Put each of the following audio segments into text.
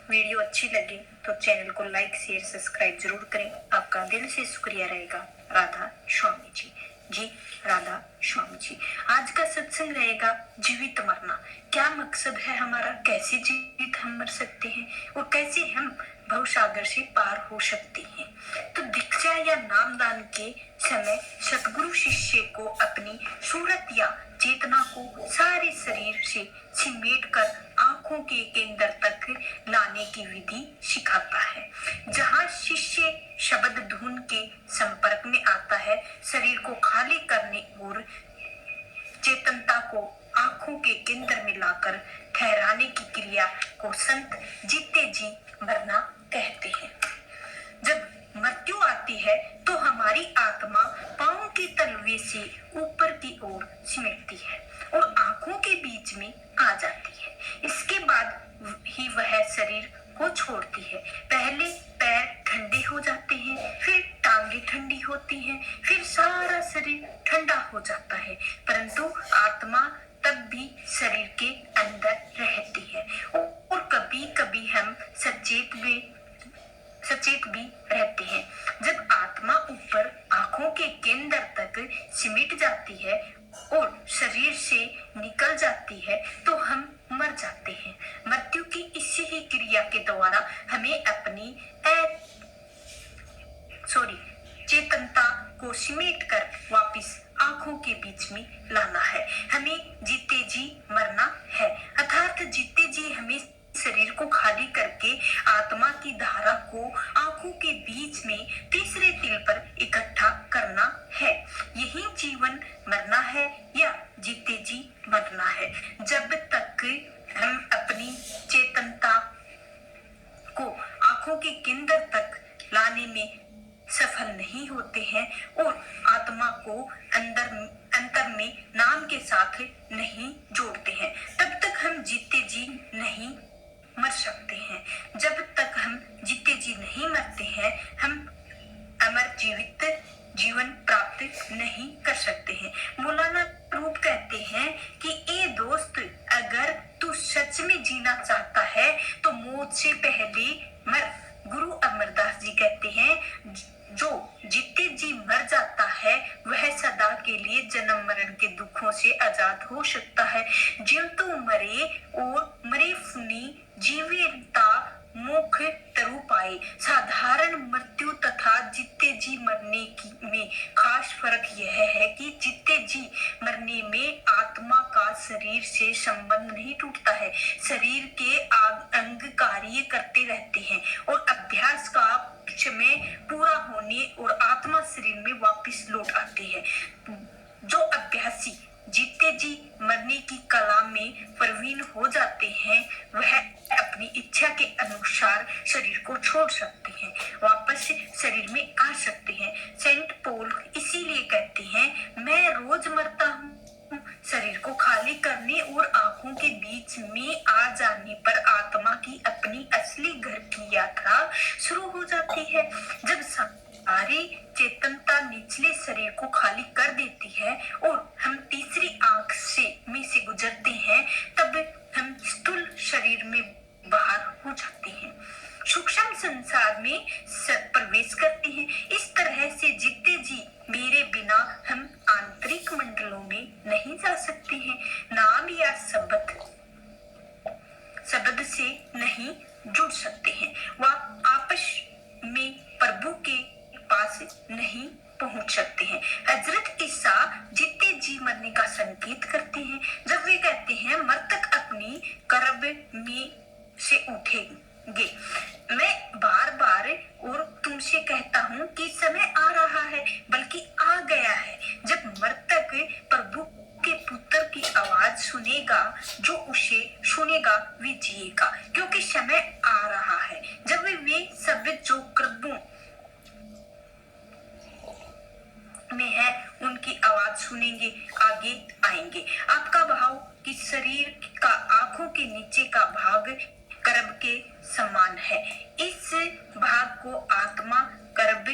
Video अच्छी लगे तो चैनल को लाइक शेयर सब्सक्राइब जरूर करें। आपका दिल से शुक्रिया रहेगा। राधा स्वामी जी। जी राधा स्वामी जी। आज का सत्संग रहेगा जीवित मरना। क्या मकसद है हमारा, कैसे जीवित हम मर सकते हैं और कैसे हम भवसागर से पार हो सकते हैं। तो दीक्षा या नामदान के समय सतगुरु शिष्य को अपनी सूरत या चेतना को सारे शरीर से सिमेट कर आंखों के केंद्र तक लाने की विधि सिखाता है। जहां शिष्य शब्द धुन के संपर्क में आता है, शरीर को खाली करने और चेतनता को आंखों के केंद्र में लाकर ठहराने की क्रिया को संत जीते जी मरना कहते हैं। जब मृत्यु आती है तो हमारी आत्मा पांव के तलवे से ऊपर की ओर सिमटती है और आंखों के बीच में आ जाती है। इसके बाद ही वह शरीर को छोड़ती है। पहले पैर ठंडे हो जाते हैं, फिर टांगे ठंडी होती हैं, फिर सारा शरीर ठंडा हो जाता है, परंतु आत्मा तब भी शरीर के अंदर रहती है और कभी कभी हम सचेत भी रहते हैं। जब आत्मा ऊपर आंखों के केंद्र तक सिमट जाती है और शरीर से निकल जाती है तो हम मर जाते हैं। मृत्यु की इसी ही क्रिया के द्वारा हमें अपनी चेतनता को सिमेट कर वापिस आंखों के बीच में लाना है। हमें जीते जी मरना है, अर्थात जीते जी हमें शरीर को खाली करके आत्मा की धारा को आंखों के बीच में तीसरे तिल पर इकट्ठा करना है। यही जीवन मरना है या जीते जी मरना है। जब तक हम अपनी चेतनता को आंखों के केंद्र तक लाने में सफल नहीं होते हैं और आत्मा को अंतर में नाम के साथ नहीं जोड़ते हैं, तब तक हम जीते जी नहीं मर सकते हैं। जब तक हम जीते जी नहीं मरते हैं, हम अमर जीवित जीवन प्राप्त नहीं कर सकते हैं। मौलाना रूप कहते हैं कि ए दोस्त, अगर तू सच में जीना चाहता है तो मौत से पहले मर। गुरु अमरदास जी कहते हैं, जो जीते जी मर जाता है वह सदा के लिए जन्म मरण के दुखों से आजाद हो सकता है। जिन तो मरे और मरे फुनी जीवेता मुख तरु पाए। साधारण मृत्यु तथा जीते जी मरने में खास फर्क यह है कि जीते जी मरने में आत्मा का शरीर से संबंध नहीं टूटता है। शरीर के अंग कार्य करते रहते हैं और अभ्यास का समय पूरा होने और आत्मा शरीर में वापस लौट आते हैं। जो अभ्यासी जीते जी मरने की कला में प्रवीण हो जाते हैं, वह अपनी इच्छा के अनुसार शरीर को छोड़ सकते हैं, वापस शरीर में आ सकते हैं। सेंट पॉल इसीलिए कहते हैं, मैं रोज मरता हूँ। शरीर को खाली करने और आंखों के बीच में आ जाने पर आत्मा की अपनी असली घर की यात्रा शुरू हो जाती है। जब सारी चेतनता निचले शरीर को खाली कर देती है और हम तीसरी आंख में से गुजरते हैं, तब हम स्थूल शरीर में बाहर हो जाते हैं, सूक्ष्म संसार में प्रवेश करते हैं। इस तरह से जीते जी मेरे बिना हम आंतरिक मंडलों में नहीं जा सकते हैं। नाम या शब्द से नहीं जुड़ सकते हैं, वह आपस में प्रभु के पास नहीं पहुंच सकते हैं। हजरत ईसा जीते जी मरने का संकेत करते हैं जब वे कहते हैं, मृतक अपनी कब्र में से उठेंगे। मैं बार बार और तुमसे कहता हूँ कि समय आ रहा है, बल्कि आ गया है, जब मृतक प्रभु के पुत्र की आवाज सुनेगा। जो उसे सुनेगा वे जिएगा, क्योंकि समय आ रहा है जब वे सब जो प्रभु में है उनकी आवाज सुनेंगे, आगे आएंगे। आपका भाव कि शरीर का आंखों के नीचे का भाग कर्ब के समान है। इस भाग को आत्मा कर्ब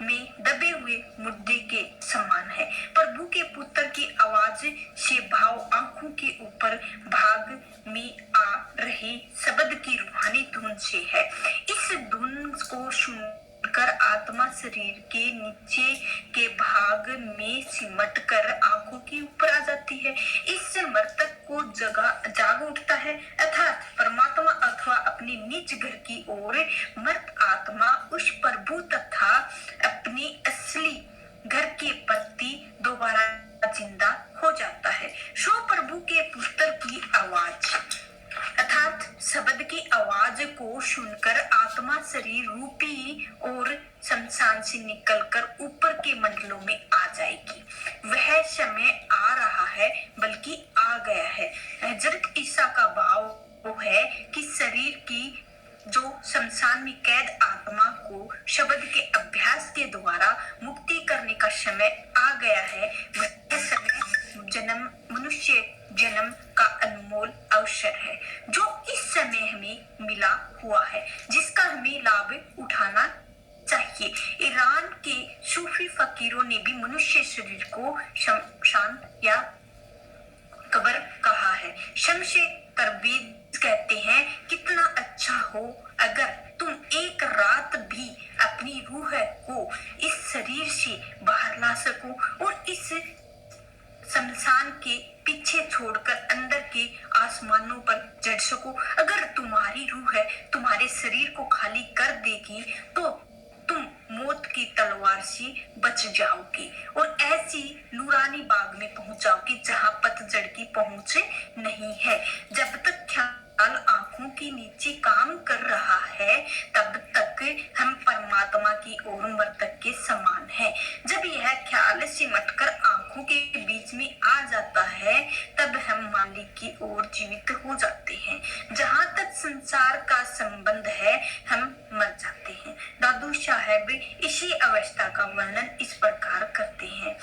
में दबे हुए मुद्दे के समान है। प्रभु के पुत्र की आवाज से भाव आंखों के ऊपर भाग में आ रही शब्द की रूहानी धुन से है। इस धुन को सुनकर आत्मा शरीर के नीचे के भाग में सिमट कर आंखों के ऊपर आ जाती है। इससे मृतक को जाग उठता है, अर्थात परमात्मा अथवा अपनी निज घर की ओर मृत आत्मा उस प्रभु तथा अपनी असली घर के प्रति दोबारा जिंदा हो जाता है। सो प्रभु के पुत्र की आवाज अर्थात शब्द की आवाज को सुनकर आत्मा शरीर रूपी और शमशान से निकलकर ऊपर के मंडलों में आ जाएगी। वह समय आ रहा है, बल्कि आ गया है। हजरत ईसा का भाव वो है कि शरीर की जो शमशान में कैद आत्मा को शब्द के अभ्यास के द्वारा मुक्ति करने का समय आ गया है। वह समय मनुष्य जन्म का अनमोल अवसर है, जो इस समय हमें मिला हुआ है, जिसका हमें लाभ उठाना चाहिए। ईरान के सूफी फकीरों ने भी मनुष्य शरीर को शमशान या कब्र कहा है। शमशे परवेज कहते हैं, कितना अच्छा हो अगर तुम एक रात भी अपनी रूह को इस शरीर से बाहर ला सको और इस शमशान के पीछे छोड़कर अंदर के आसमानों पर चढ़ सको। अगर तुम्हारी रूह है तुम्हारे शरीर को खाली कर देगी तो तुम मौत की तलवार से बच जाओगे और ऐसी नूरानी बाग में पहुंच जाओगे जहां पतझड़ की पहुंच नहीं है। जब तक ख्याल आंखों के नीचे काम कर रहा है तब तक हम परमात्मा की ओर मृतक के समान है। जब यह ख्याल सिमटकर आंखों के बीच में आ जाता है तब हम मालिक की ओर जीवित हो जाते हैं। जहां तक संसार का संबंध है हम मर जाते हैं। दादू साहब इसी अवस्था का वर्णन इस प्रकार करते हैं।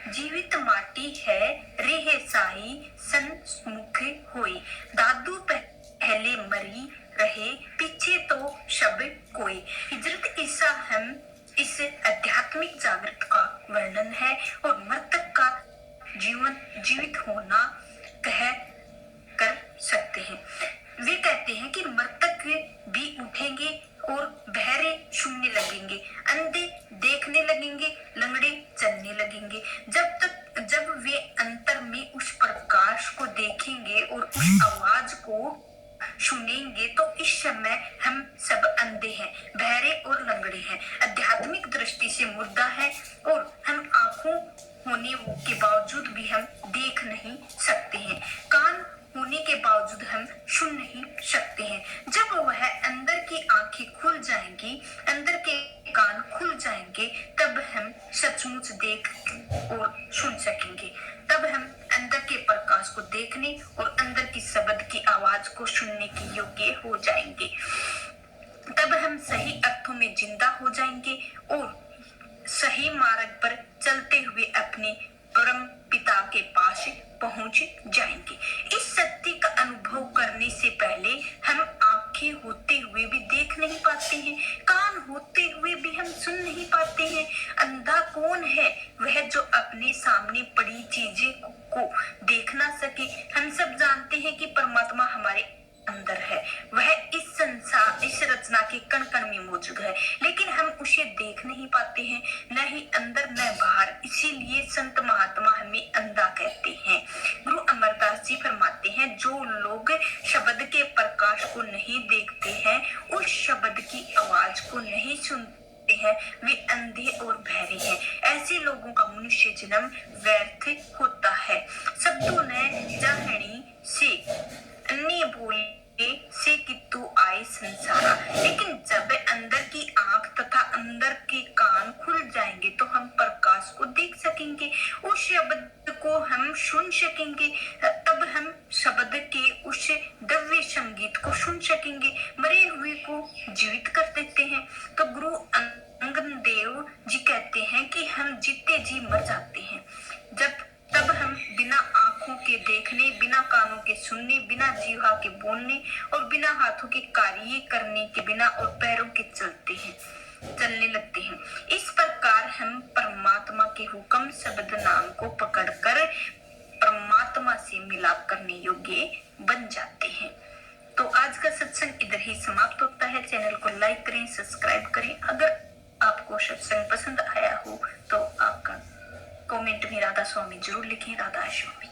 जीवित माटी है रेह साई सन्मुख होई, दादू पहले मरी रहे पीछे तो सब कोई। हिजरत ईसा हम इस आध्यात्मिक जागृत का वर्णन है और मृतक का जीवित होना कह कर सकते हैं। वे कहते हैं कि मृतक भी उठेंगे और बहरे सुनने लगेंगे, अंधे देखने लगेंगे, लंगड़े चलने लगेंगे। जब वे अंतर में उस प्रकाश को देखेंगे और उस आवाज को सुनेंगे तो इस समय हम सब अंधे हैं, बहरे और लंगड़े हैं, आध्यात्मिक दृष्टि से मुर्दा है और हम आंखों होने के बावजूद भी हम देख नहीं सकते हैं, कान होने के बावजूद हम सुन नहीं सकते हैं। जब वह अंदर की आंखें खुल जाएंगी, अंदर के कान खुल जाएंगे, तब हम सचमुच देख और सुन सकेंगे। तब हम अंदर के प्रकाश को देखने और अंदर की शब्द की आवाज को सुनने के योग्य हो जाएंगे। तब हम सही अर्थों में जिंदा हो जाएंगे और सही मार्ग पर चलते हुए अपने परम पिता के पास पहुंच जाएंगे। इस सत्य का अनुभव करने से पहले हम आंखें होते हुए भी देख नहीं पाते हैं, कान होते हुए भी हम सुन नहीं पाते हैं। अंधा कौन है? वह जो अपने सामने पड़ी चीजें को देख ना सके। हम सब जानते हैं कि परमात्मा हमारे अंदर है, वह इस संसार इस रचना के कण कण में मौजूद है, लेकिन हम उसे देख नहीं पाते हैं, न ही अंदर न बाहर। इसीलिए संत महात्मा हमें अंधा कहते हैं। गुरु अमरदास जी फरमाते हैं, जो लोग शब्द के प्रकाश को नहीं देखते हैं, उस शब्द की आवाज को नहीं सुनते हैं, वे अंधे और बहरे हैं। ऐसे लोगों का मनुष्य जन्म व्यर्थ होता है। शब्दों ने जाहनी से अन्य बोले से कि तू आए संसारा, लेकिन जब अंदर की आंख तथा अंदर के कान खुल जाएंगे तो हम प्रकाश को देख सकेंगे, उस शब्द को हम सुन सकेंगे। तब हम शब्द के उस दिव्य संगीत को सुन सकेंगे। मरे हुए को जीवित कर देते हैं। तो गुरु अंगद देव जी कहते हैं कि हम जीते जी मर जाते हैं। तब हम बिना आंखों के देखने, बिना कानों के सुनने, बिना जीवा के बोलने और बिना हाथों के कार्य करने के बिना और पैरों के चलते हैं। चलने लगते हैं। इस प्रकार हम परमात्मा के हुक्म शब्द नाम को पकड़कर परमात्मा से मिलाप करने योग्य बन जाते हैं। तो आज का सत्संग इधर ही समाप्त होता है। चैनल को लाइक करें, सब्सक्राइब करें। अगर आपको सत्संग पसंद आया हो तो आपका कमेंट में राधा स्वामी जरूर लिखें। राधा स्वामी।